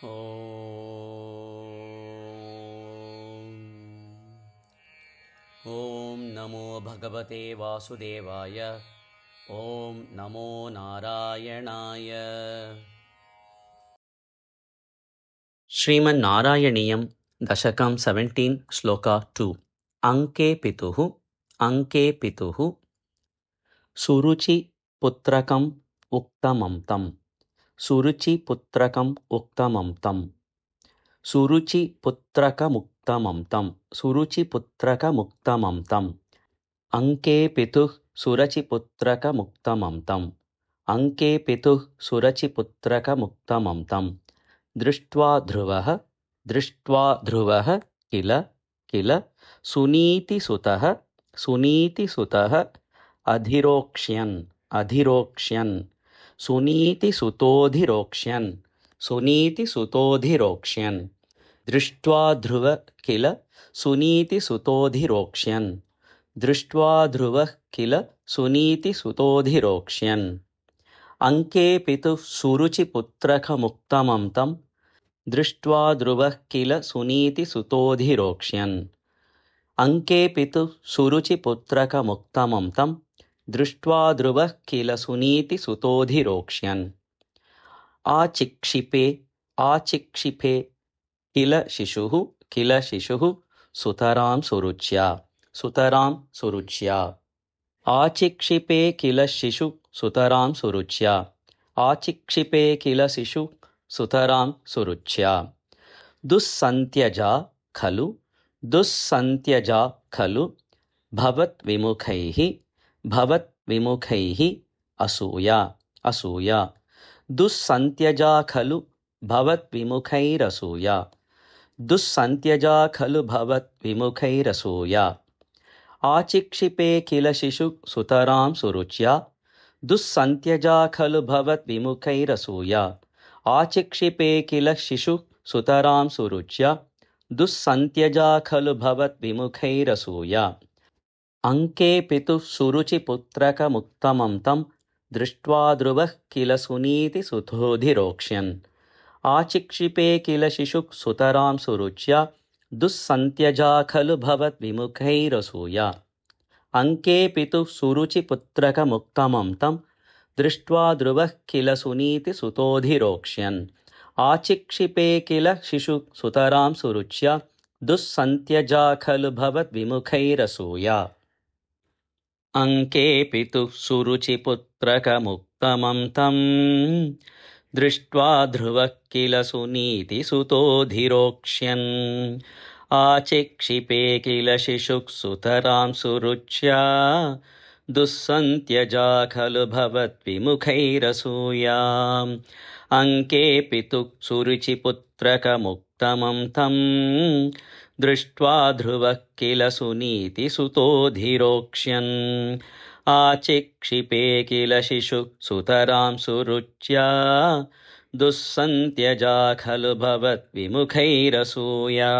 ॐ नमो भगवते वासुदेवाय। ॐ नमो नारायणाय। श्रीमन्नारायणीयं दशकं 17 श्लोका 2। अंके पितुः सुरुचि पुत्रकम् उक्तमं तम्। सुरुचि पुत्रकम् उक्तमं तम्। सुरुचि पुत्रकमुक्तमं तम्। सुरुचि पुत्रकमुक्तमं तम्। अंके पितुः सुरचि पुत्रकमुक्तमं तम्। अंके पितुः सुरचि पुत्रकमुक्तमं तम्। दृष्ट्वा ध्रुवः किल सुनीतिसुतः अधिरोक्ष्यन् सुनीतिसुतोधिरोक्ष्यन् दृष्ट्वा ध्रुवः किल सुनीतिसुतोधिरोक्ष्यन् दृष्ट्वा ध्रुवः किल सुनीतिसुतोधिरोक्ष्यन्। अंके पितुः सुरुचि पुत्रकमुक्तमं तम्। दृष्ट्वा ध्रुवः किल सुनीतिसुतोधिरोक्ष्यन्। अंके पितुः सुरुचि पुत्रकमुक्तमं तम्। दृष्ट्वा ध्रुवः किल सुनीतिसुतोधिरोक्ष्यन्। आचिक्षिपे किल शिशुः सुतरां सुरुच्या। आचिक्षिपे किल शिशुः सुतरां सुरुच्या। आचिक्षिपे किल शिशुः सुतरां सुरुच्या। दुस्सन्त्यजा खलु भवद्विमुखैः असूया। दुस्सन्त्यजा खलु भवद्विमुखैरसूया। दुस्सन्त्यजा खलु भवद्विमुखैरसूया। आचिक्षिपे किल शिशुः सुतरां सुरुच्या। दुस्सन्त्यजा खलु भवद्विमुखैरसूया। आचिक्षिपे किल शिशुः सुतरां सुरुच्या। दुस्सन्त्यजा खलु भवद्विमुखैरसूया। अंके पितुः सुरुचि पुत्रकमुक्तमं तम्। दृष्ट्वा ध्रुवः किल सुनीतिसुतोधिरोक्ष्यन्। आचिक्षिपे किल शिशुः सुतरां सुरुच्या। दुस्सन्त्यजा खलु भवद्विमुखैरसूया। अंके पितुः सुरुचि पुत्रकमुक्तमं तम्। दृष्ट्वा ध्रुवः किल सुनीतिसुतोधिरोक्ष्यन्। आचिक्षिपे किल शिशुः सुतरां सुरुच्या। दुस्सन्त्यजा खलु भवद्विमुखैरसूया। अंके पितुः सुरुचि पुत्रकमुक्तमं तम्। दृष्ट्वा ध्रुवः किल सुनीतिसुतोधिरोक्ष्यन्। आचिक्षिपे किल शिशुः सुतरां सुरुच्या। दुस्सन्त्यजा खलु भवद्विमुखैरसूया। अंके पितुः सुरुचि पुत्रकमुक्तमं तम्। दृष्ट्वा ध्रुवः किल सुनीतिसुतोधिरोक्ष्यन्। आचिक्षिपे किल शिशुः सुतरां सुरुच्या। दुस्सन्त्यजा खलु भवद्विमुखैरसूया।